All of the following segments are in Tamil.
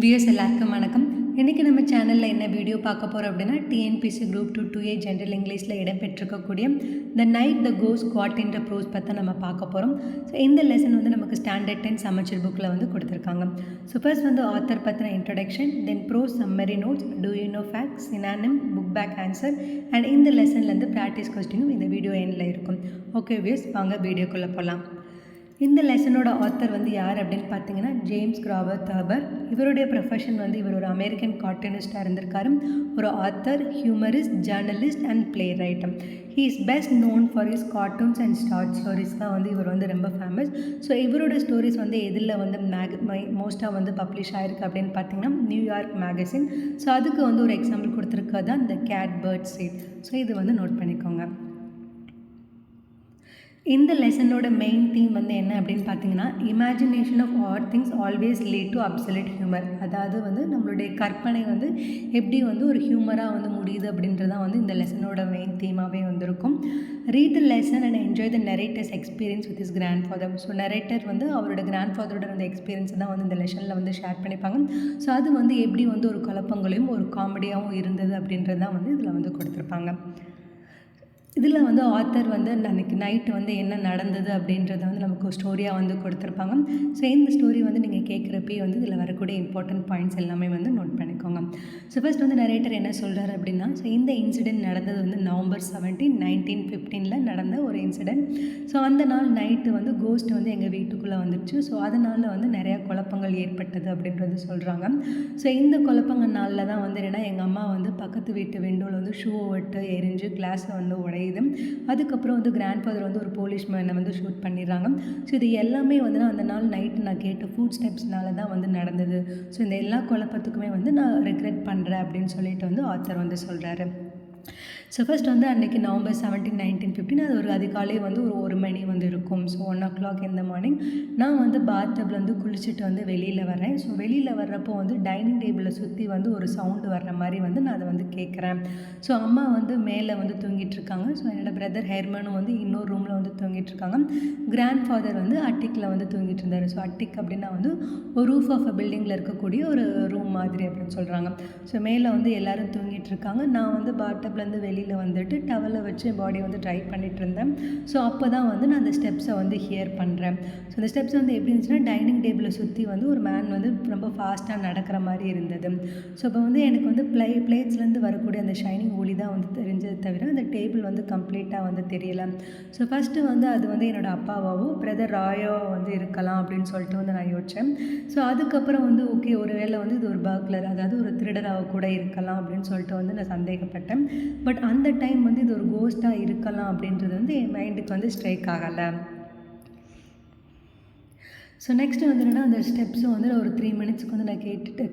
வியூஸ் எல்லாருக்கும் வணக்கம். இன்றைக்கி நம்ம சேனலில் என்ன வீடியோ பார்க்க போகிறோம் அப்படின்னா, டிஎன்பிசி குரூப் 2 2A ஜென்ரல் இங்கிலீஷில் இடம்பெற்றிருக்கக்கூடிய த நைட் த கோஸ் காட் என்ற ப்ரோஸ் பற்றி நம்ம பார்க்க போகிறோம். ஸோ இந்த லெசன் வந்து நமக்கு ஸ்டாண்டர்ட் 10 சமச்சீர் புக்கில் வந்து கொடுத்துருக்காங்க. ஸோ ஃபர்ஸ்ட் வந்து ஆத்தர் பற்றின introduction, then prose summary notes, do you know facts, synonym, book back answer and இந்த லெசன்லேருந்து ப்ராக்டிஸ் கொஸ்டினும் இந்த வீடியோ எண்டில் இருக்கும். ஓகே வியூஸ், வாங்க வீடியோக்குள்ளே போகலாம். இந்த லெசனோட ஆத்தர் வந்து யார் அப்படின்னு பார்த்தீங்கன்னா ஜேம்ஸ் கிராவர் தர்பர். இவருடைய ப்ரொஃபஷன் வந்து இவர் ஒரு அமெரிக்கன் கார்ட்டூனிஸ்டாக இருந்திருக்காரு. ஒரு author, humorist, journalist and play writer. He is best known for his cartoons and short stories தான் வந்து இவர் வந்து ரொம்ப ஃபேமஸ். ஸோ இவரோட ஸ்டோரிஸ் வந்து எதில் வந்து மோஸ்ட்டாக வந்து பப்ளிஷ் ஆகிருக்கு அப்படின்னு பார்த்தீங்கன்னா நியூயார்க் மேகசின். ஸோ அதுக்கு வந்து ஒரு எக்ஸாம்பிள் கொடுத்துருக்கிறது தான் இந்த கேட் பேர்ட் சீட். ஸோ இது வந்து நோட் பண்ணிக்கோங்க. இந்த லெசனோட மெயின் தீம் வந்து என்ன அப்படின்னு பார்த்தீங்கன்னா, imagination of odd things always lead to absolute humour. அதாவது வந்து நம்மளுடைய கற்பனை வந்து எப்படி வந்து ஒரு ஹியூமராக வந்து முடியுது அப்படின்றதான் வந்து இந்த லெசனோட மெயின் தீமாகவே வந்திருக்கும். Read the lesson and enjoy the narrator's experience with his grandfather. So narrator வந்து அவரோட கிராண்ட் ஃபாதரோட அந்த எக்ஸ்பீரியன்ஸை தான் வந்து இந்த லெசனில் வந்து ஷேர் பண்ணிப்பாங்க. ஸோ அது வந்து எப்படி வந்து ஒரு குழப்பங்களையும் ஒரு காமெடியாகவும் இருந்தது அப்படின்றது தான் வந்து இதில் வந்து கொடுத்துருப்பாங்க. இதில் வந்து ஆத்தர் வந்து அன்றைக்கி நைட்டு வந்து என்ன நடந்தது அப்படின்றத வந்து நமக்கு ஒரு ஸ்டோரியாக வந்து கொடுத்துருப்பாங்க. ஸோ இந்த ஸ்டோரி வந்து நீங்கள் கேட்குறப்பே வந்து இதில் வரக்கூடிய இம்பார்ட்டன்ட் பாயிண்ட்ஸ் எல்லாமே வந்து நோட் பண்ணிக்கோங்க. ஸோ ஃபர்ஸ்ட் வந்து நரேட்டர் என்ன சொல்கிறார் அப்படின்னா, ஸோ இந்த இன்சிடென்ட் நடந்தது வந்து November 17, 1915 நடந்த ஒரு இன்சிடென்ட். ஸோ அந்த நாள் நைட்டு வந்து கோஸ்ட் வந்து எங்கள் வீட்டுக்குள்ளே வந்துடுச்சு. ஸோ அதனால் வந்து நிறையா குழப்பங்கள் ஏற்பட்டது அப்படின்றது சொல்கிறாங்க. ஸோ இந்த குழப்பங்கள் நாளில் தான் வந்து என்னென்னா, எங்கள் அம்மா வந்து பக்கத்து வீட்டு விண்டோவில் வந்து ஷூவை விட்டு எரிஞ்சு கிளாஸை வந்து உடையுது. அதுக்கப்புறம் வந்து கிராண்ட் ஃபாதர் வந்து ஒரு போலீஸ் மேனை வந்து ஷூட் பண்ணிடுறாங்க. ஸோ இது எல்லாமே வந்து அந்த நாள் நைட்டு நான் கேட்ட ஃபுட் ஸ்டெப்ஸ்னால தான் வந்து நடந்தது. ஸோ இந்த எல்லா குழப்பத்துக்குமே வந்து நான் ரெக்ரெட் பண்ணுறேன் அப்படின்னு சொல்லிட்டு வந்து ஆத்தர் வந்து சொல்கிறாரு. ஸோ ஃபர்ஸ்ட் வந்து அன்றைக்கி November 17, 1915 அது ஒரு அதிகாலை வந்து ஒரு மணி வந்து இருக்கும். ஸோ 1 o'clock இந்த மார்னிங் நான் வந்து பாத்டப்பில் வந்து குளிச்சுட்டு வந்து வெளியில் வரேன். ஸோ வெளியில் வர்றப்போ வந்து டைனிங் டேபிளில் சுற்றி வந்து ஒரு சவுண்டு வர்ற மாதிரி வந்து நான் அதை வந்து கேட்குறேன். ஸோ அம்மா வந்து மேலே வந்து தூங்கிட்டு இருக்காங்க. ஸோ என்னோடய பிரதர் ஹெர்மனும் வந்து இன்னொரு ரூமில் வந்து தூங்கிட்டு இருக்காங்க. கிராண்ட் ஃபாதர் வந்து அட்டிக்கில் வந்து தூங்கிட்டு இருந்தார். ஸோ அட்டிக் அப்படின்னா வந்து ஒரு ரூஃப் ஆஃப் அ பில்டிங்கில் இருக்கக்கூடிய ஒரு ரூம் மாதிரி அப்படின்னு சொல்கிறாங்க. ஸோ மேலே வந்து எல்லோரும் தூங்கிட்டு இருக்காங்க. நான் வந்து பாத்டப்லேருந்து வெளியில் வந்துட்டு டவலை வச்சு என் பாடி வந்து ட்ரை பண்ணிட்டு இருந்தேன். ஸோ அப்போ தான் வந்து நான் அந்த ஸ்டெப்ஸை வந்து ஹியர் பண்ணுறேன். ஸோ அந்த ஸ்டெப்ஸ் வந்து எப்படி இருந்துச்சுன்னா, டைனிங் டேபிளை சுற்றி வந்து ஒரு மேன் வந்து ரொம்ப ஃபாஸ்ட்டாக நடக்கிற மாதிரி இருந்தது. ஸோ இப்போ வந்து எனக்கு வந்து பிளேட்ஸ்லேருந்து வரக்கூடிய அந்த ஷைனிங் ஒளி தான் வந்து தெரிஞ்சது தவிர அந்த டேபிள் வந்து கம்ப்ளீட்டாக வந்து தெரியலை. ஸோ ஃபஸ்ட்டு வந்து அது வந்து என்னோடய அப்பாவாவோ பிரதர் ராயோ வந்து இருக்கலாம் அப்படின்னு சொல்லிட்டு வந்து நான் யோசித்தேன். ஸோ அதுக்கப்புறம் வந்து ஓகே, ஒரு வேளை வந்து இது ஒரு பர்க்லர், அதாவது ஒரு திருடராக கூட இருக்கலாம் அப்படின்னு சொல்லிட்டு வந்து நான் சந்தேகப்பட்டேன். பட் அந்த டைம் வந்து இது ஒரு கோஸ்ட்டாக இருக்கலாம் அப்படின்றது வந்து என் மைண்டுக்கு வந்து ஸ்ட்ரைக் ஆகலை. ஸோ நெக்ஸ்ட்டு வந்து என்னென்னா, அந்த ஸ்டெப்ஸும் வந்து ஒரு 3 மினிட்ஸ்க்கு வந்து நான்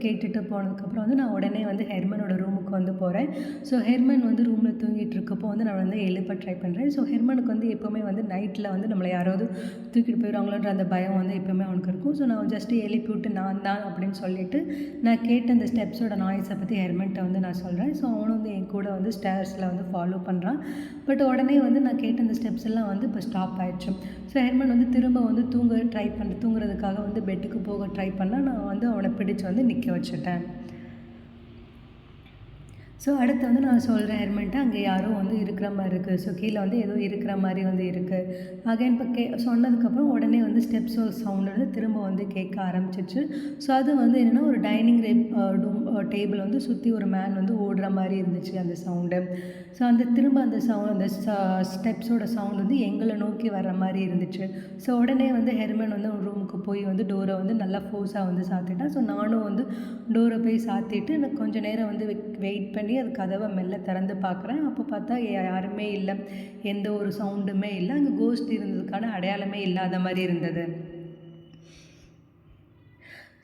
கேட்டுட்டு போனதுக்கப்புறம் வந்து நான் உடனே வந்து ஹெர்மனோட ரூமுக்கு வந்து போகிறேன். ஸோ ஹெர்மன் வந்து ரூமில் தூங்கிட்டு இருக்கப்போ வந்து நான் வந்து எழுப்ப ட்ரை பண்ணுறேன். ஸோ ஹெர்மனுக்கு வந்து எப்போவுமே வந்து நைட்டில் வந்து நம்மளை யாராவது தூக்கிட்டு போயிடுவாங்களோன்ற அந்த பயம் வந்து எப்போவுமே அவனுக்கு இருக்கும். ஸோ நான் ஜஸ்ட்டு எழுப்பி விட்டு நான் தான் அப்படின்னு சொல்லிவிட்டு நான் கேட்ட அந்த ஸ்டெப்ஸோட நாய்ஸை பற்றி ஹெர்மன்ட்ட வந்து நான் சொல்கிறேன். ஸோ அவனும் வந்து என் கூட வந்து ஸ்டேர்ஸில் வந்து ஃபாலோ பண்ணுறான். பட் உடனே வந்து நான் கேட்ட அந்த ஸ்டெப்ஸ் எல்லாம் வந்து இப்போ ஸ்டாப் ஆகிடுச்சு. ஸோ ஹெர்மன் வந்து திரும்ப வந்து தூங்குறதுக்காக வந்து பெட்டுக்கு போக ட்ரை பண்ணால் நான் வந்து அவனை பிடிச்சு வந்து நிற்க வச்சுட்டேன். ஸோ அடுத்து வந்து நான் சொல்கிறேன் ஹெர்மன்ட்டு, அங்கே யாரோ வந்து இருக்கிற மாதிரி இருக்குது. ஸோ கீழே வந்து ஏதோ இருக்கிற மாதிரி வந்து இருக்குது. அகைன் இப்போ சொன்னதுக்கப்புறம் உடனே வந்து ஸ்டெப்ஸ் சவுண்டு வந்து திரும்ப வந்து கேட்க ஆரம்பிச்சிச்சு. ஸோ அது வந்து என்னென்னா, ஒரு டைனிங் டேபிள் வந்து சுற்றி ஒரு மேன் வந்து ஓடுற மாதிரி இருந்துச்சு அந்த சவுண்டு. ஸோ அந்த திரும்ப அந்த ஸ்டெப்ஸோட சவுண்ட் வந்து எங்களை நோக்கி வர்ற மாதிரி இருந்துச்சு. ஸோ உடனே வந்து ஹெர்மன் வந்து ஒரு ரூமுக்கு போய் வந்து டோரை வந்து நல்லா ஃபோர்ஸாக வந்து சாத்திட்டான். ஸோ நானும் வந்து டோரை போய் சாத்திட்டு எனக்கு கொஞ்சம் நேரம் வந்து வெயிட் பண்ணி அது கதவை மெல்ல திறந்து பார்க்குறேன். அப்போ பார்த்தா யாருமே இல்லை, எந்த ஒரு சவுண்டுமே இல்லை. அங்கே கோஸ்ட் இருந்ததுக்கான அடையாளமே இல்லாத மாதிரி இருந்தது.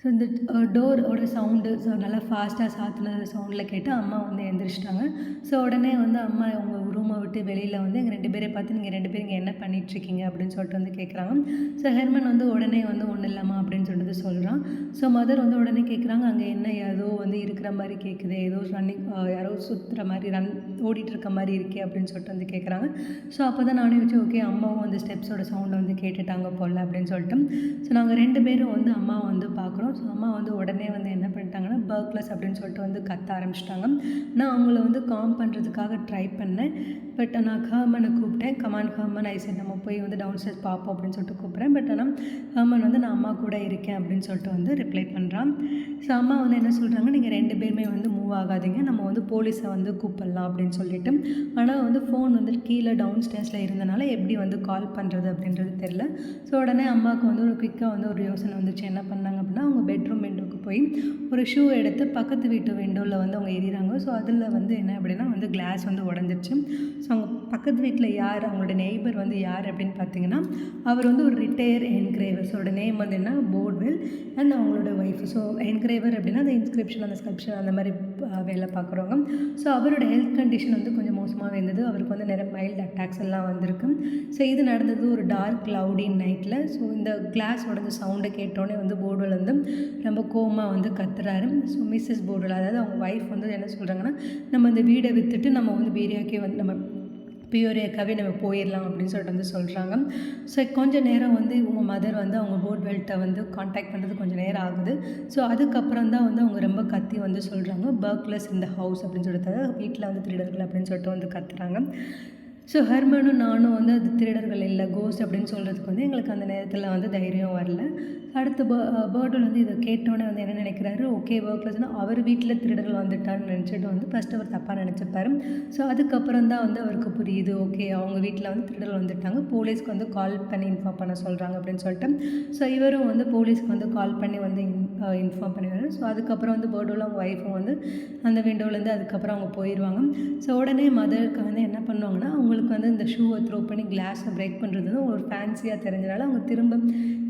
ஸோ இந்த டோரோட சவுண்டு நல்லா ஃபாஸ்ட்டாக சாத்தினது சவுண்டில் கேட்டு அம்மா வந்து எழுந்திரிச்சிட்டாங்க. ஸோ உடனே வந்து அம்மா அவங்க ரூமை விட்டு வெளியில் வந்து எங்கள் 2 பேரை பார்த்து, நீங்கள் 2 பேரும் இங்கே என்ன பண்ணிகிட்ருக்கீங்க அப்படின்னு சொல்லிட்டு வந்து கேட்குறாங்க. ஸோ ஹெர்மன் வந்து உடனே வந்து ஒன்றும் இல்லைம்மா அப்படின்னு சொல்லிட்டு சொல்கிறான். ஸோ மதர் வந்து உடனே கேட்குறாங்க, அங்கே என்ன ஏதோ வந்து இருக்கிற மாதிரி கேட்குது, ஏதோ ரன்னிங் யாரோ சுற்றுற மாதிரி ஓடிட்டு இருக்க மாதிரி இருக்கே அப்படின்னு சொல்லிட்டு வந்து கேட்குறாங்க. ஸோ அப்போ தான் நானே வச்சு ஓகே, அம்மாவும் அந்த ஸ்டெப்ஸோட சவுண்டை வந்து கேட்டுட்டாங்க போல் அப்படின்னு சொல்லிட்டு ஸோ நாங்கள் 2 பேரும் வந்து அம்மா வந்து பார்க்குறோம். ஸோ அம்மா வந்து உடனே வந்து என்ன பண்ணிட்டாங்கன்னா பர்க்லஸ் அப்படின்னு சொல்லிட்டு வந்து கத்த ஆரம்பிச்சிட்டாங்க. நான் அவங்கள வந்து காம் பண்ணுறதுக்காக ட்ரை பண்ணேன். பட் நான் ஹர்மனை கூப்பிட்டேன். கமான் ஹர்மன், ஐ செட் நம்ம போய் வந்து டவுன் ஸ்டேர்ஸ் பார்ப்போம் அப்படின்னு சொல்லிட்டு கூப்பிட்றேன். பட் ஆனால் ஹர்மன் வந்து நான் அம்மா கூட இருக்கேன் அப்படின்னு சொல்லிட்டு வந்து ரிப்ளை பண்ணுறான். ஸோ அம்மா வந்து என்ன சொல்கிறாங்க, நீங்கள் 2 பேருமே வந்து மூவ் ஆகாதீங்க, நம்ம வந்து போலீஸை வந்து கூப்பிடலாம் அப்படின்னு சொல்லிட்டு. ஆனால் வந்து ஃபோன் வந்து கீழே டவுன் ஸ்டேர்ஸில் இருந்தனால எப்படி வந்து கால் பண்ணுறது அப்படின்றது தெரில. ஸோ உடனே அம்மாவுக்கு வந்து ஒரு குயிக்காக வந்து ஒரு யோசனை வந்துச்சு. என்ன பண்ணாங்க அப்படின்னா, அவங்க பெட்ரூம் விண்டோவுக்கு போய் ஒரு ஷூ எடுத்து பக்கத்து வீட்டு விண்டோவில் வந்து அவங்க எறிகிறாங்க. ஸோ அதில் வந்து என்ன அப்படின்னா வந்து கிளாஸ் வந்து உடஞ்சிருச்சு. ஸோ அவங்க பக்கத்து வீட்டில் யார், அவங்களோட நெய்பர் வந்து யார் அப்படின்னு பார்த்தீங்கன்னா, அவர் வந்து ஒரு ரிட்டையர் என்கிரேவர். ஸோ அவரோட நேம் வந்து என்ன, போர்ட்வெல், அண்ட் அவங்களோட ஒய்ஃப். ஸோ என்கிரேவர் அப்படின்னா அந்த இன்ஸ்கிரிப்ஷன், அந்த ஸ்கல்ப்ஷன் அந்த மாதிரி வேலை பார்க்குறவங்க. ஸோ அவரோட ஹெல்த் கண்டிஷன் வந்து கொஞ்சம் மோசமாக இருந்தது. அவருக்கு வந்து நிறைய மைல்டு அட்டாக்ஸ் எல்லாம் வந்திருக்கு. ஸோ இது நடந்தது ஒரு டார்க் க்ளவுடி நைட்டில். ஸோ இந்த கிளாஸ் உடஞ்ச சவுண்டை கேட்டோன்னே வந்து போர்ட்வெல் வந்து ரொம்ப கோவமாக வந்து கத்துறாரு. ஸோ மிஸ்ஸஸ் போர்ட்வெல், அதாவது அவங்க ஒய்ஃப் வந்து என்ன சொல்கிறாங்கன்னா, நம்ம இந்த வீடை விற்றுட்டு நம்ம வந்து பீரியாக்கே வந்து நம்ம பியூரியாக்காவே நம்ம போயிடலாம் அப்படின்னு சொல்லிட்டு வந்து சொல்கிறாங்க. ஸோ கொஞ்சம் நேரம் வந்து இவங்க மதர் வந்து அவங்க போர்ட்வெல்ட்டை வந்து காண்டாக்ட் பண்ணுறது கொஞ்சம் நேரம் ஆகுது. ஸோ அதுக்கப்புறம் தான் வந்து அவங்க ரொம்ப கத்தி வந்து சொல்கிறாங்க, பர்க்லஸ் இந்த ஹவுஸ் அப்படின்னு சொல்லிட்டு, வீட்டில் வந்து திருடர்கள் அப்படின்னு சொல்லிட்டு வந்து கத்துறாங்க. ஸோ ஹர்மனும் நானும் வந்து அது திருடர்கள் இல்லை, கோஸ்ட் அப்படின்னு சொல்கிறதுக்கு வந்து எங்களுக்கு அந்த நேரத்தில் வந்து தைரியம் வரல. அடுத்து பேர்ட்வெல் வந்து இதை கேட்டோன்னே வந்து என்ன நினைக்கிறாரு, ஓகே ஒர்க்லெஸ்னால் அவர் வீட்டில் திருடர்கள் வந்துட்டார்னு நினச்சிட்டு வந்து ஃபஸ்ட்டு அவர் தப்பாக நினச்சிப்பாரு. ஸோ அதுக்கப்புறம் தான் வந்து அவருக்கு புரியுது, ஓகே அவங்க வீட்டில் வந்து திருடர்கள் வந்துட்டாங்க, போலீஸ்க்கு வந்து கால் பண்ணி இன்ஃபார்ம் பண்ண சொல்கிறாங்க அப்படின்னு சொல்லிட்டு. ஸோ இவரும் வந்து போலீஸ்க்கு வந்து கால் பண்ணி வந்து இன்ஃபார்ம் பண்ணிடுவார். ஸோ அதுக்கப்புறம் வந்து பேர்ட்வெல் அவங்க ஒய்ஃபும் வந்து அந்த விண்டோலேருந்து அதுக்கப்புறம் அவங்க போயிடுவாங்க. ஸோ உடனே மதருக்கு வந்து என்ன பண்ணுவாங்கன்னா, அவங்களுக்கு வந்து இந்த ஷூவை த்ரோ பண்ணி கிளாஸை பிரேக் பண்ணுறது ஒரு ஃபேன்சியாக தெரிஞ்சனால அவங்க திரும்ப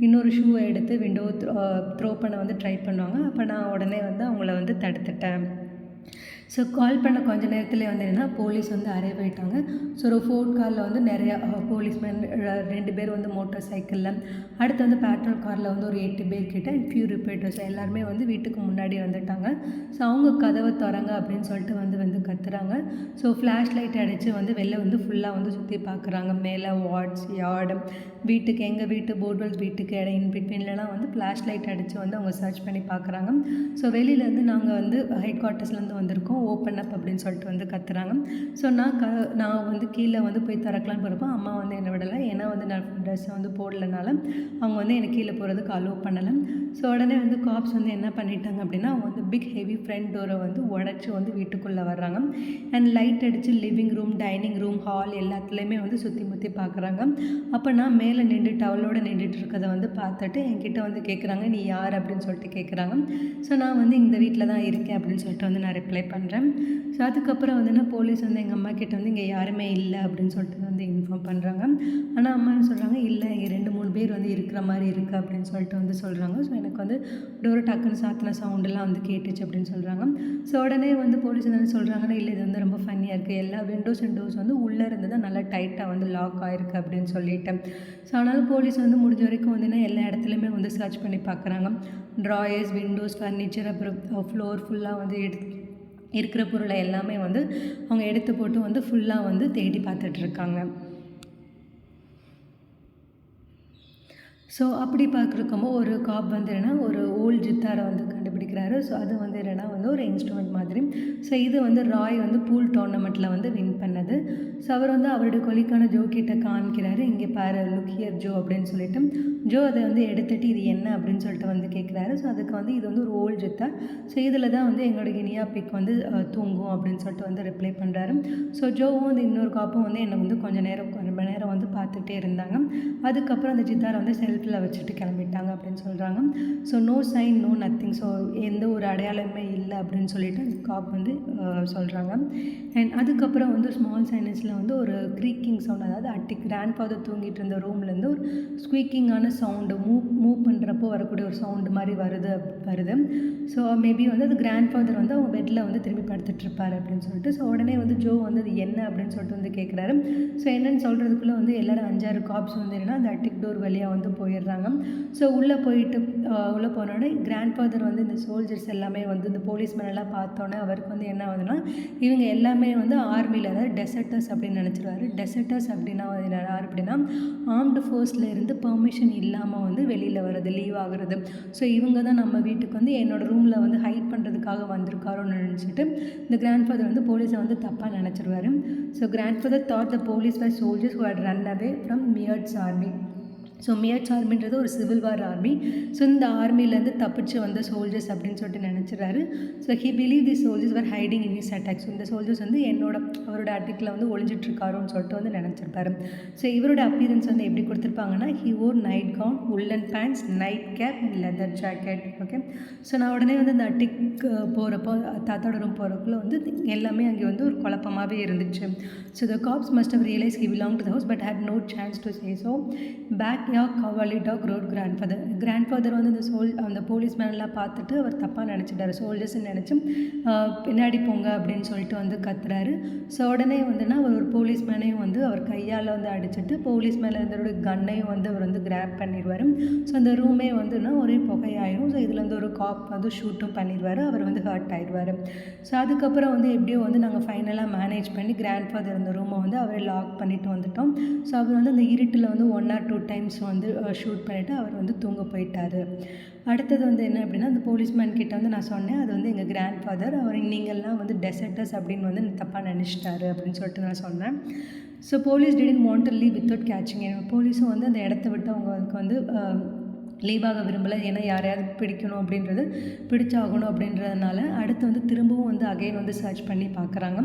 இன்னொரு ஷூவை எடுத்து விண்டோவை த்ரோ பண்ண வந்து ட்ரை பண்ணுவாங்க. அப்போ நான் உடனே வந்து அவங்கள வந்து தடுத்துட்டேன். ஸோ கால் பண்ண கொஞ்ச நேரத்துலேயே வந்து என்னென்னா போலீஸ் வந்து அரைவ் ஆகிட்டாங்க. ஸோ ஒரு ஃபோர்ட் காரில் வந்து நிறையா போலீஸ்மேன் 2 பேர் வந்து மோட்டார் சைக்கிளில், அடுத்து வந்து பேட்ரோல் காரில் வந்து ஒரு 8 பேர் கிட்ட, அண்ட் ஃபியூ ரிப்பேட்டர்ஸ் எல்லாருமே வந்து வீட்டுக்கு முன்னாடி வந்துட்டாங்க. ஸோ அவங்க கதவை திறங்க அப்படின்னு சொல்லிட்டு வந்து கத்துறாங்க. ஸோ ஃப்ளாஷ் லைட் அடித்து வந்து வெளில வந்து ஃபுல்லாக வந்து சுற்றி பார்க்குறாங்க. மேலே வார்ட்ஸ், யார்டு, வீட்டுக்கு, எங்கள் வீட்டு, போர்ட்வெல் வீட்டுக்கு இன் பிட்வீன்லலாம் வந்து ஃப்ளாஷ் லைட் அடித்து வந்து அவங்க சர்ச் பண்ணி பார்க்குறாங்க. ஸோ வெளியிலேருந்து நாங்கள் வந்து ஹெட் குவார்ட்டர்ஸ்லேருந்து வந்திருக்கோம், ஓப்பன் அப் அப்படின்னு சொல்லிட்டு வந்து கத்துறாங்க. ஸோ நான் வந்து கீழே வந்து போய் திறக்கலான்னு போகிறப்போ அம்மா வந்து என்னை விடலை. ஏன்னா வந்து நான் ட்ரெஸ்ஸை வந்து போடலனால அவங்க வந்து என்னை கீழே போகிறதுக்கு அலோவ் பண்ணலை. ஸோ உடனே வந்து காப்ஸ் வந்து என்ன பண்ணிட்டாங்க அப்படின்னா, அவங்க வந்து பிக் ஹெவி ஃப்ரண்ட் டோரை வந்து உடச்சி வந்து வீட்டுக்குள்ளே வர்றாங்க. அண்ட் லைட் அடித்து living room, dining room, hall எல்லாத்துலேயுமே வந்து சுற்றி முற்றி பார்க்குறாங்க. அப்போ நான் மேலே நின்றுட்டு அவளோட நின்றுட்டு இருக்கிறத வந்து பார்த்துட்டு என்கிட்ட வந்து கேட்குறாங்க, நீ யார் அப்படின்னு சொல்லிட்டு கேட்குறாங்க. ஸோ நான் வந்து இந்த வீட்டில் தான் இருக்கேன் அப்படின்னு சொல்லிட்டு வந்து நான் ரிப்ளை பண்ணுறேன். ஸோ அதுக்கப்புறம் வந்துன்னா போலீஸ் வந்து எங்கள் அம்மா கிட்ட வந்து இங்கே யாருமே இல்லை அப்படின்னு சொல்லிட்டு வந்து இன்ஃபார்ம் பண்ணுறாங்க. ஆனால் அம்மா என்ன சொல்கிறாங்க, இல்லை இங்கே 2-3 பேர் வந்து இருக்கிற மாதிரி இருக்குது அப்படின்னு சொல்லிட்டு வந்து சொல்கிறாங்க. ஸோ எனக்கு வந்து டோரை டக்குன்னு சாத்தின சவுண்டெல்லாம் வந்து கேட்டுச்சு அப்படின்னு சொல்கிறாங்க. ஸோ உடனே வந்து போலீஸ் என்ன சொல்கிறாங்கன்னா, இல்லை இது வந்து ரொம்ப ஃபன்னியாக இருக்குது, எல்லா விண்டோஸ் அண்ட் டோர்ஸ் வந்து உள்ளே இருந்து தான் நல்லா டைட்டாக வந்து லாக் ஆகிருக்கு அப்படின்னு சொல்லிட்டேன். ஸோ ஆனாலும் போலீஸ் வந்து முடிஞ்ச வரைக்கும் வந்துன்னா எல்லா இடத்துலையுமே வந்து சர்ச் பண்ணி பார்க்குறாங்க. ட்ராயர்ஸ், விண்டோஸ், ஃபர்னிச்சர், அப்புறம் ஃப்ளோர் ஃபுல்லாக வந்து இருக்கிற பொருளை எல்லாமே வந்து அவங்க எடுத்து போட்டு வந்து ஃபுல்லாக வந்து தேடி பார்த்துட்ருக்காங்க. ஸோ அப்படி பார்க்குறப்போ ஒரு காப் வந்து என்னென்னா ஒரு ஓல்டு ஜித்தாரை வந்து கண்டுபிடிக்கிறாரு. ஸோ அது வந்து என்னென்னா வந்து ஒரு இன்ஸ்ட்ருமெண்ட் மாதிரி. ஸோ இது வந்து ராய் வந்து பூல் டோர்னமெண்ட்டில் வந்து வின் பண்ணது. ஸோ அவர் வந்து அவருடைய கொலிக்கான ஜோ கிட்ட காமிக்கிறாரு, இங்கே பாரு, லுக் ஹியர் ஜோ அப்படின்னு சொல்லிட்டு. ஜோ அதை வந்து எடுத்துகிட்டு இது என்ன அப்படின்னு சொல்லிட்டு வந்து கேட்குறாரு. ஸோ அதுக்கு வந்து இது வந்து ஒரு ஓல்டு ஜித்தார், ஸோ இதில் தான் வந்து எங்களோட கினியா பிக் வந்து தூங்கும் அப்படின்னு சொல்லிட்டு வந்து ரிப்ளை பண்ணுறாரு. ஸோ ஜோவும் வந்து இன்னொரு காப்பும் வந்து என்னை வந்து கொஞ்சம் மணி நேரம் வந்து பார்த்துட்டே இருந்தாங்க. அதுக்கப்புறம் அந்த ஜித்தாரை வந்து செல்ஃபில் வச்சுட்டு கிளம்பிட்டாங்க அப்படின்னு சொல்கிறாங்க. So no sign, no nothing, so எந்த ஒரு அடையாளமே இல்லை அப்படின்னு சொல்லிட்டு அந்த காப் வந்து சொல்கிறாங்க. அண்ட் அதுக்கப்புறம் வந்து ஸ்மால் சைனஸில் வந்து ஒரு க்ரீக்கிங் சவுண்ட், அதாவது கிராண்ட் ஃபாதர் தூங்கிட்டு இருந்த ரூம்லேருந்து ஒரு ஸ்குவீக்கிங்கான சவுண்டு, மூவ் பண்ணுறப்போ வரக்கூடிய ஒரு சவுண்டு மாதிரி வருது. ஸோ மேபி வந்து அது கிராண்ட் ஃபாதர் வந்து அவங்க பெட்டில் வந்து திரும்பி படுத்துட்ருப்பார் அப்படின்னு சொல்லிட்டு. ஸோ உடனே வந்து ஜோ வந்து அது என்ன அப்படின்னு சொல்லிட்டு வந்து கேட்குறாரு. ஸோ என்னென்னு சொல்கிறதுக்குள்ளே வந்து எல்லோரும் 5-6 காப்ஸ் வந்து என்னென்னா அந்த அட்டிக் டோர் வழியாக வந்து போயிடுறாங்க. ஸோ உள்ளே போனோடனே கிராண்ட் ஃபாதர் வந்து இந்த சோல்ஜர்ஸ் எல்லாமே வந்து இந்த போலீஸ்மேன் எல்லாம் பார்த்தோன்னே அவருக்கு வந்து என்ன ஆகுதுன்னா, இவங்க எல்லாமே வந்து ஆர்மியில், அதாவது டெசர்ட்டர்ஸ் அப்படின்னு நினச்சிருவாரு. டெசர்ட்டர்ஸ் அப்படின்னா யார் அப்படின்னா ஆர்ம்டு ஃபோர்ஸில் இருந்து பெர்மிஷன் இல்லாமல் வந்து வெளியில் வர்றது, லீவ் ஆகுறது. ஸோ இவங்க தான் நம்ம வீட்டுக்கு வந்து என்னோடய ரூமில் வந்து ஹைட் பண்ணுறதுக்காக வந்திருக்காரோன்னு நினச்சிட்டு இந்த கிராண்ட் ஃபாதர் வந்து போலீஸை வந்து தப்பாக நினச்சிருவாரு. So grandfather thought the police were soldiers who had run away from Meerut's army. So Meerut's ஆர்மின்றது ஒரு சிவில் வார் ஆர்மி. ஸோ இந்த ஆர்மிலேருந்து தப்பிச்சு வந்த சோல்ஜர்ஸ் அப்படின்னு சொல்லிட்டு நினச்சிட்றாரு. So he believe the soldiers were hiding in his attic. So இந்த சோல்ஜர்ஸ் வந்து அவரோட அட்டாக்ல வந்து ஒளிஞ்சிட்ருக்காரோன்னு சொல்லிட்டு வந்து நினச்சிருப்பாரு. ஸோ இவரோட அப்பியரன்ஸ் வந்து எப்படி கொடுத்துருப்பாங்கன்னா, he wore night gown, woollen pants, night cap and leather jacket. Okay. So நான் உடனே வந்து அந்த அட்டிக் போகிறப்போ தாத்தாவோட ரூம் போகிறக்குள்ள வந்து எல்லாமே அங்கே வந்து ஒரு குழப்பமாகவே இருந்துச்சு. So the cops must have realise he belong to the house but had no chance to say so. பேக் கவாலி டாக் ரோட் கிராண்ட்ஃபாதர் வந்து அந்த போலீஸ் மேன்லாம் பார்த்துட்டு அவர் தப்பாக நினச்சிட்டாரு. சோல்ஜர்ஸ்ன்னு நினச்சி பின்னாடி போங்க அப்படின்னு சொல்லிட்டு வந்து கத்துறாரு. ஸோ உடனே வந்துன்னா அவர் ஒரு போலீஸ் மேனையும் வந்து அவர் கையால் வந்து அடிச்சுட்டு போலீஸ் மேலே இருந்தவரோட கன்னையும் வந்து அவர் வந்து கிராப் பண்ணிடுவார். ஸோ அந்த ரூமே வந்துன்னா ஒரே புகையாயிரும். ஸோ இதில் வந்து ஒரு காப் வந்து ஷூட்டும் பண்ணிடுவார். அவர் வந்து ஹர்ட் ஆயிடுவார். ஸோ அதுக்கப்புறம் வந்து எப்படியோ வந்து நாங்கள் ஃபைனலாக மேனேஜ் பண்ணி கிராண்ட்ஃபாதர் இருந்த ரூமை வந்து அவரை லாக் பண்ணிட்டு வந்துட்டோம். ஸோ அவர் வந்து அந்த இருட்டில் வந்து 1 or 2 times வந்து ஷூட் பண்ணிவிட்டு அவர் வந்து தூங்க போயிட்டார். அடுத்தது வந்து என்ன அப்படின்னா, அந்த போலீஸ்மேன் கிட்ட வந்து நான் சொன்னேன், அது வந்து எங்கள் கிராண்ட் ஃபாதர், அவர் நீங்கள்லாம் வந்து டெசர்ட்டர்ஸ் அப்படின்னு வந்து தப்பாக நினச்சிட்டாரு அப்படின்னு சொல்லிட்டு நான் சொன்னேன். So police didn't want to leave without catching. போலீஸும் வந்து அந்த இடத்த விட்டு அவங்களுக்கு வந்து லீவாக விரும்பலை. ஏன்னா யாரையாவது பிடிக்கணும் அப்படின்றது பிடிச்சாகணும் அப்படின்றதுனால அடுத்து வந்து திரும்பவும் வந்து அகைன் வந்து சர்ச் பண்ணி பார்க்குறாங்க.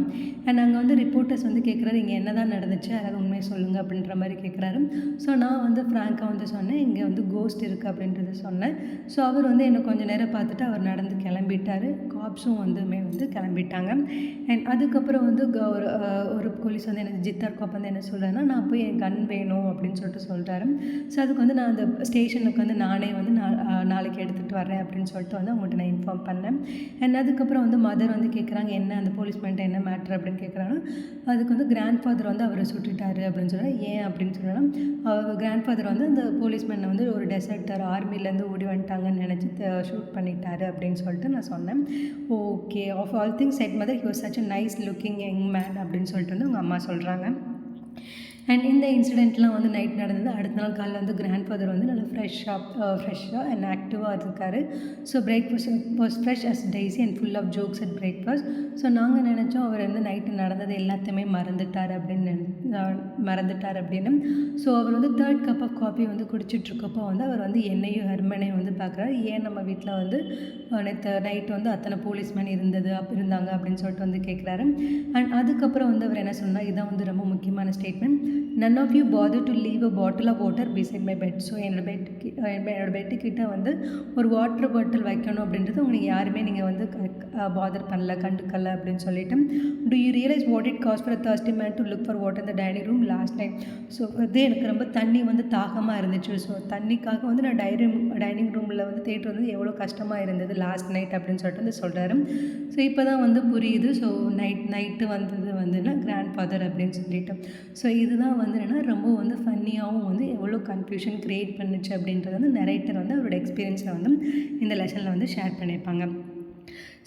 அண்ட் அங்கே வந்து ரிப்போர்ட்டர்ஸ் வந்து கேட்குறாரு, இங்கே என்ன தான் நடந்துச்சு, அதாவது உண்மையை சொல்லுங்கள் அப்படின்ற மாதிரி கேட்குறாரு. ஸோ நான் வந்து ஃப்ராங்காக வந்து சொன்னேன், இங்கே வந்து கோஸ்ட் இருக்குது அப்படின்றத சொன்னேன். ஸோ அவர் வந்து என்னை கொஞ்சம் நேரம் பார்த்துட்டு அவர் நடந்து கிளம்பிட்டார். காப்ஸும் வந்து கிளம்பிட்டாங்க. அண்ட் அதுக்கப்புறம் வந்து ஒரு போலீஸ் வந்து எனக்கு ஜித்தார் காப் வந்து என்ன சொல்கிறாருன்னா, நான் போய் என் கன் வேணும் அப்படின்னு சொல்லிட்டு சொல்கிறாரு. ஸோ அதுக்கு வந்து நான் அந்த ஸ்டேஷனுக்கு வந்து நானே வந்து நாளைக்கு எடுத்துகிட்டு வரேன் அப்படின்னு சொல்லிட்டு வந்து அவங்கள்ட்ட நான் இன்ஃபார்ம் பண்ணேன். அண்ட் அதுக்கப்புறம் வந்து மதர் வந்து கேட்குறாங்க, என்ன அந்த போலீஸ்மேன்ட்ட என்ன மேட்ரு அப்படின்னு கேட்குறாங்கன்னா, அதுக்கு வந்து கிராண்ட் ஃபாதர் வந்து அவரை சுட்டுட்டாரு அப்படின்னு சொல்கிறாங்க. ஏன் அப்படின்னு சொன்னால், அவர் கிராண்ட் ஃபாதர் வந்து அந்த போலீஸ்மேனை வந்து ஒரு டெசர்ட்டர் ஆர்மிலேருந்து ஓடி வந்துட்டாங்கன்னு நினச்சி ஷூட் பண்ணிட்டாரு அப்படின்னு சொல்லிட்டு நான் சொன்னேன். Okay, of all things said mother he was such a nice looking young man அப்படின்னு சொல்லிட்டு வந்து அவங்க அம்மா சொல்கிறாங்க. அண்ட் இந்த இன்சிடெண்ட்லாம் வந்து நைட் நடந்தது. அடுத்த நாள் காலையில் வந்து கிராண்ட் ஃபாதர் வந்து நல்லா ஃப்ரெஷ்ஷாக அண்ட் ஆக்டிவாக இருக்கார். So breakfast was fresh as daisy and full of jokes at breakfast. So நாங்கள் நினச்சோம் அவர் வந்து நைட்டு நடந்தது எல்லாத்தையுமே மறந்துட்டார் அப்படின்னு. ஸோ அவர் வந்து 3rd கப் ஆஃப் காஃபி வந்து குடிச்சிட்ருக்கப்போ வந்து அவர் வந்து என்னையும் ஹெர்மனையும் வந்து பார்க்குறாரு. ஏன் நம்ம வீட்டில் வந்து நைட்டு வந்து அத்தனை போலீஸ்மேன் இருந்தாங்க அப்படின்னு சொல்லிட்டு வந்து கேட்குறாரு. அண்ட் அதுக்கப்புறம் வந்து அவர் என்ன சொன்னால், இதுதான் வந்து ரொம்ப முக்கியமான statement, none of you bother to leave a bottle of water beside my bed. So என்னோட பெட்டுக்கிட்ட வந்து ஒரு வாட்டர் பாட்டில் வைக்கணும் அப்படின்றது உங்களுக்கு யாருமே நீங்கள் வந்து பாதர் பண்ணல, கண்டுக்கல அப்படின்னு சொல்லிட்டு, do you realize what it cost for a thirsty man to look for water in the dining room last night? So வந்து எனக்கு ரொம்ப தண்ணி வந்து தாகமாக இருந்துச்சு. ஸோ தண்ணிக்காக வந்து நான் டைனிங் ரூமில் வந்து தேட்டு வந்து எவ்வளோ கஷ்டமாக இருந்தது லாஸ்ட் நைட் அப்படின்னு சொல்லிட்டு வந்து சொல்கிறாரு. ஸோ இப்போ தான் வந்து புரியுது. ஸோ நைட்டு வந்தது வந்துன்னா கிராண்ட் ஃபாதர் அப்படின்னு சொல்லிட்டு. ஸோ இதுதான் வந்து என்னென்னா ரொம்ப வந்து ஃபன்னியாகவும் வந்து எவ்வளோ கன்ஃபியூஷன் க்ரியேட் பண்ணுச்சு அப்படின்றது வந்து நரேட்டர் வந்து அவரோட எக்ஸ்பீரியன்ஸை வந்து இந்த லெசனில் வந்து ஷேர் பண்ணியிருப்பாங்க.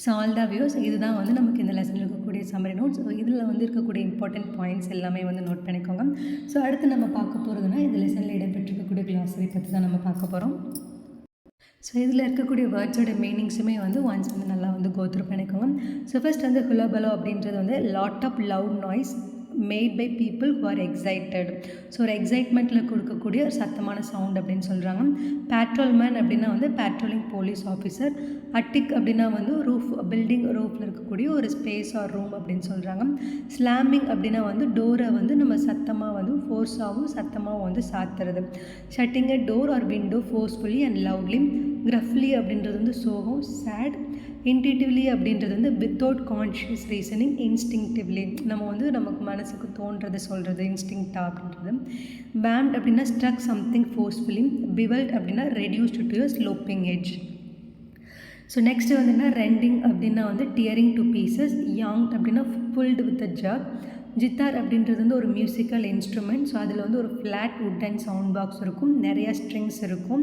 ஸோ ஆல் த வியூஸ், இதுதான் வந்து நமக்கு இந்த லெசனில் இருக்கக்கூடிய சம்மரி நோட்ஸ். இதில் வந்து இருக்கக்கூடிய இம்பார்ட்டன்ட் பாயிண்ட்ஸ் எல்லாமே வந்து நோட் பண்ணிக்கோங்க. ஸோ அடுத்து நம்ம பார்க்க போகிறதுனா இந்த லெசனில் இடம்பெற்றிருக்கக்கூடிய கிளாஸரி பற்றி தான் நம்ம பார்க்க போகிறோம். ஸோ இதில் இருக்கக்கூடிய வேர்ட்ஸோட மீனிங்ஸுமே வந்து ஒன்ஸ் வந்து நல்லா வந்து கோத்ரூ பண்ணிக்கோங்க. ஸோ ஃபர்ஸ்ட் வந்து ஹுலபலோ அப்படின்றது வந்து lot of loud noise made by people who are excited. So ஒரு எக்ஸைட்மெண்ட்டில் கொடுக்கக்கூடிய ஒரு சத்தமான சவுண்ட் அப்படின்னு சொல்கிறாங்க. பேட்ரோல்மேன் அப்படின்னா வந்து பேட்ரோலிங் போலீஸ் ஆஃபீஸர். அட்டிக் அப்படின்னா வந்து பில்டிங் ரூஃபில் இருக்கக்கூடிய ஒரு ஸ்பேஸ் ஆர் ரூம் அப்படின்னு சொல்கிறாங்க. ஸ்லாமிங் அப்படின்னா வந்து டோரை வந்து நம்ம சத்தமாக வந்து ஃபோர்ஸாகவும் சத்தமாகவும் வந்து சாத்துறது. Shutting a door or window forcefully and loudly. Gruffly அப்படின்றது வந்து சோகம், சேட். இன்டியூட்டிவ்லி அப்படின்றது வந்து வித்தவுட் கான்ஷியஸ் ரீசனிங், இன்ஸ்டிங்டிவ்லி நம்ம வந்து நமக்கு மனசுக்கு தோன்றது சொல்கிறது, இன்ஸ்டிங்க்டா அப்படின்றது. பேம்ட் அப்படின்னா ஸ்ட்ரக் சம்திங் ஃபோர்ஸ்ஃபுல்லி. பிவல்ட் அப்படின்னா reduced to a sloping edge. So next வந்துன்னா ரெண்டிங் அப்படின்னா வந்து டியரிங் டு பீசஸ். யாங் அப்படின்னா pulled with a jerk. Zither அப்படின்றது வந்து ஒரு மியூசிக்கல் இன்ஸ்ட்ருமெண்ட். ஸோ அதில் வந்து ஒரு flat wood and sound box இருக்கும், நிறையா ஸ்ட்ரிங்ஸ் இருக்கும்.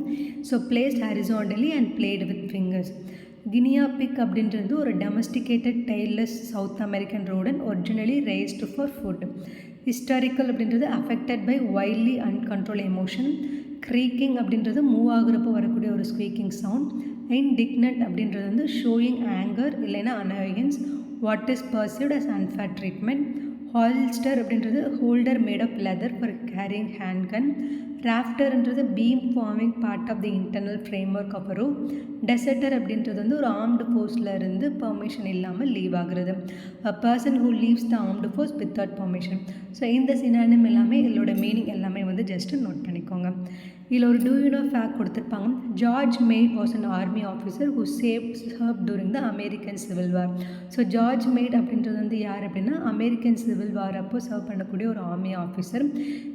So placed horizontally and played with fingers. Guinea pig அப்படின்றது ஒரு domesticated tailless South American rodent originally raised for food. Hysterical அப்படின்றது affected by wildly uncontrolled emotion. Creaking அப்படின்றது மூவ் ஆகுறப்போ வரக்கூடிய ஒரு ஸ்குவீக்கிங் சவுண்ட். இன்டிக்னட் அப்படின்றது வந்து ஷோயிங் ஆங்கர் இல்லைன்னா annoyance. What is perceived as unfair treatment. Holster அப்படின்றது holder made of leather for carrying hand gun. ராஃப்டர்ன்றது beam forming part of the internal framework of roof. Deserter அப்படின்றது வந்து ஒரு ஆர்ம்டு ஃபோர்ஸில் இருந்து பெர்மிஷன் இல்லாமல் லீவ் ஆகுறது. A person who leaves the armed force without permission. So இந்த சினானிம் எல்லாமே இதோட மீனிங் எல்லாமே வந்து ஜஸ்ட்டு நோட் பண்ணிக்கோங்க. இதில் ஒரு டூ யூ நோ ஃபேக்ட் கொடுத்துருப்பாங்க. George made was an army officer who serve during the American civil war. So George made அப்படின்றது வந்து யார் அப்படின்னா அமெரிக்கன் சிவில் வார் அப்போ சர்வ் பண்ணக்கூடிய ஒரு army officer.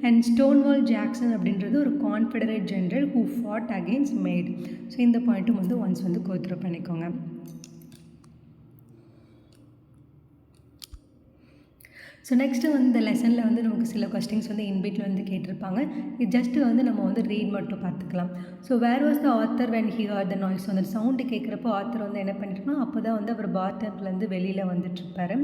And Stonewall Jackson அப்படின்றது ஒரு Confederate general who ஃபாட் against made. So இந்த பாயிண்ட்டும் வந்து ஒன்ஸ் வந்து கோத்ரூ பண்ணிக்கோங்க. ஸோ நெக்ஸ்ட்டு வந்து இந்த லெசனில் வந்து நமக்கு சில கொஸ்டின்ஸ் வந்து இன்பிட்டில் வந்து கேட்டிருப்பாங்க. இது ஜஸ்ட்டு வந்து நம்ம வந்து ரீட் மட்டும் பார்த்துக்கலாம். So where was the author when he heard the noise. So அந்த சவுண்டு கேட்குறப்போ ஆத்தர் வந்து என்ன பண்ணிருக்கோம், அப்போ தான் வந்து அவர் பாத்டப்லேருந்து வெளியில் வந்துட்டுருப்பார்.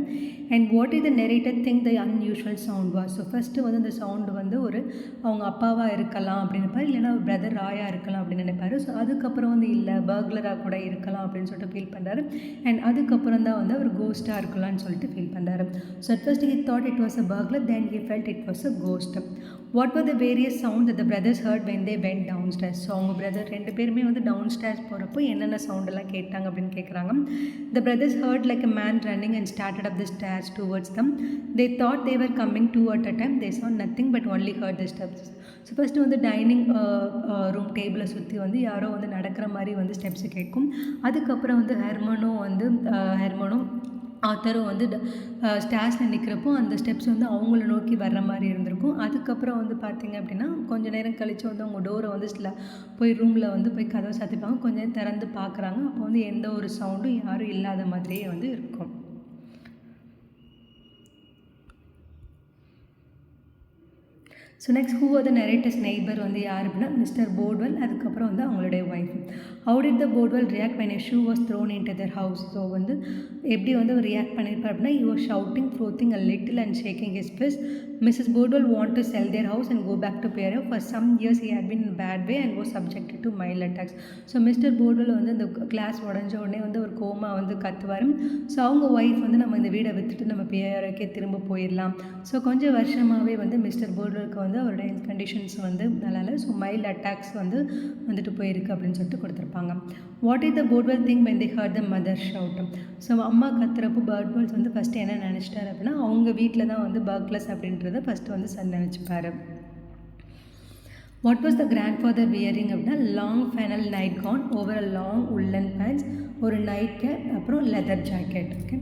And what is the narrator think the unusual sound was. So first வந்து அந்த சவுண்டு வந்து ஒரு அவங்க அப்பாவாக இருக்கலாம் அப்படின்னு நினைப்பார், இல்லைனா ஒரு பிரதர் ராயாக இருக்கலாம் அப்படின்னு நினைப்பார். ஸோ அதுக்கப்புறம் வந்து இல்லை பர்க்லராக கூட இருக்கலாம் அப்படின்னு சொல்லிட்டு ஃபீல் பண்ணுறாரு. அண்ட் அதுக்கப்புறம் தான் வந்து அவர் கோஸ்ட்டாக இருக்கலாம்னு சொல்லிட்டு ஃபீல் பண்ணுறாரு. So at first he thought it was a burglar, then he felt it was a ghost. What were the various sounds that the brothers heard when they went downstairs? So அவங்க பிரதர் ரெண்டு பேருமே வந்து டவுன் ஸ்டேர்ஸ் போகிறப்போ என்னென்ன சவுண்டெல்லாம் கேட்டாங்க அப்படின்னு கேட்குறாங்க. The brothers heard like a man running and started up the stairs towards them. They thought they were coming two at a time. They saw nothing but only heard the steps. So first வந்து டைனிங் ரூம் டேபிளை சுற்றி வந்து யாரோ வந்து நடக்கிற மாதிரி வந்து ஸ்டெப்ஸு கேட்கும். அதுக்கப்புறம் வந்து ஹெர்மனும் ஆத்தரும் வந்து ஸ்டேர்ஸில் நிற்கிறப்போ அந்த ஸ்டெப்ஸ் வந்து அவங்கள நோக்கி வர்ற மாதிரி இருந்திருக்கும். அதுக்கப்புறம் வந்து பார்த்திங்க அப்படின்னா கொஞ்சம் நேரம் கழித்து வந்து அவங்க டோரை வந்து போய் ரூமில் வந்து போய் கதவை சாத்திப்பாங்க. கொஞ்சம் நேரம் திறந்து பார்க்குறாங்க. அப்போ வந்து எந்த ஒரு சவுண்டும் யாரும் இல்லாத மாதிரியே வந்து இருக்கும். So next who are the narrators neighbour வந்து யார் அப்படின்னா மிஸ்டர் போர்ட்வெல், அதுக்கப்புறம் வந்து அவங்களுடைய wife. How did the போர்ட்வெல் react when a shoe was thrown into their house. So வந்து எப்படி வந்து அவர் ரியாக்ட் பண்ணியிருப்பார் அப்படின்னா he was shouting, frothing a little and shaking his fist. Mrs. Boardwell wanted to sell their house and go back to Pierre. For some years he had been in a bad way and was subjected to mild attacks. So mister போர்ட்வெல் வந்து அந்த கிளாஸ் உடஞ்ச உடனே வந்து ஒரு கோமா வந்து கத்துவார். ஸோ அவங்க ஒய்ஃப் வந்து நம்ம இந்த வீடை விற்றுட்டு நம்ம பியருக்கே திரும்ப போயிடலாம். ஸோ கொஞ்சம் வருஷமாகவே வந்து மிஸ்டர் போர்ட்வெலுக்கு வந்து அவருடைய ஹெல்த் கண்டிஷன்ஸ் வந்து நல்லா இல்லை. ஸோ மைல்டு அட்டாக்ஸ் வந்துட்டு போயிருக்கு அப்படின்னு சொல்லிட்டு கொடுத்துருப்பாங்க. What is the போர்ட்வெல் thing when they heard the mother shout. So அம்மா கத்துறப்போ போர்ட்வெல்ஸ் வந்து ஃபஸ்ட்டு என்ன நினச்சிட்டாரு அப்படின்னா அவங்க வீட்டில் தான் வந்து பர்க்லர்ஸ் அப்படின்றத ஃபஸ்ட்டு வந்து நினச்சிப்பாரு. What was the grandfather wearing அப்படின்னா long flannel night gown over a long woollen pants, ஒரு நைட் கேப், அப்புறம் leather jacket. Okay,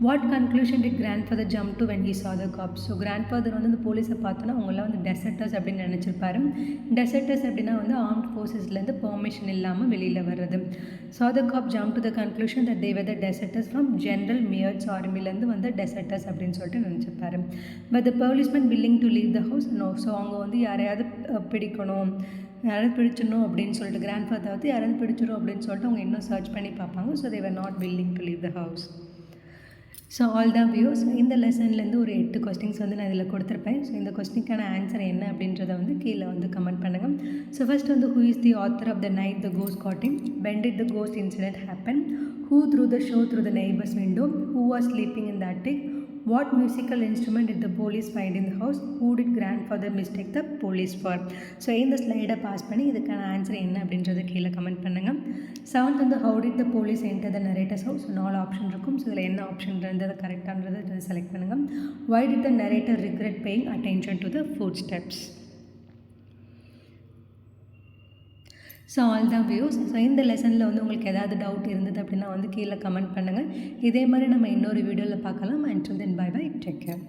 what conclusion did grandfather jump to when he saw the cops. So grandfather வந்து இந்த போலீஸை பார்த்தோன்னா அவங்களாம் வந்து டெசர்ட்டர்ஸ் அப்படின்னு நினச்சிருப்பாரு. டெசர்ட்டர்ஸ் அப்படின்னா வந்து ஆர்ம்ட் ஃபோர்ஸஸ்லேருந்து பெர்மிஷன் இல்லாமல் வெளியில் வர்றது. Saw the cop jump to the conclusion that they were the deserters from general Meade's ஆர்மிலேருந்து வந்து டெசர்ட்டர்ஸ் அப்படின்னு சொல்லிட்டு நினச்சிருப்பாரு. But the policeman willing to leave the house no. So அவங்க வந்து யாரையாவது யாராவது பிடிச்சிடணும் அப்படின்னு சொல்லிட்டு கிராண்ட் ஃபாதர் வந்து யாராவது பிடிச்சிடும் அப்படின்னு சொல்லிட்டு அவங்க இன்னும் சர்ச் பண்ணி பார்ப்பாங்க. So they were not willing to leave the house. So all தான் வியூஸ். இந்த லெசன்லேருந்து ஒரு 8 கொஸ்டின்ஸ் வந்து நான் இதில் கொடுத்துருப்பேன். ஸோ இந்த கொஸ்டினுக்கான ஆன்சர் என்ன அப்படின்றத வந்து கீழே வந்து கமெண்ட் பண்ணுங்கள். ஸோ ஃபஸ்ட் வந்து who is the author of the night the ghost got him, when did the ghost incident happen, who threw the show through the neighbor's window, who was sleeping in the attic, what musical instrument did the police find in the house, who did grandfather mistake the police for. So இந்த ஸ்லைடை பாஸ் பண்ணி இதுக்கான ஆன்சர் என்ன அப்படின்றத கீழே கமெண்ட் பண்ணுங்கள். செவன்த் வந்து how did the police enter the narrator's house. So 4 option இருக்கும். ஸோ இதில் என்ன ஆப்ஷன் இருந்தது கரெக்டானதை செலக்ட் பண்ணுங்கள். why did the narrator regret paying attention to the footsteps. So all தான் வியூஸ். ஸோ இந்த லெசனில் வந்து உங்களுக்கு ஏதாவது டவுட் இருந்தது அப்படின்னா வந்து கீழே கமெண்ட் பண்ணுங்கள். இதே மாதிரி நம்ம இன்னொரு வீடியோவில் பார்க்கலாம். until then bye bye, take care.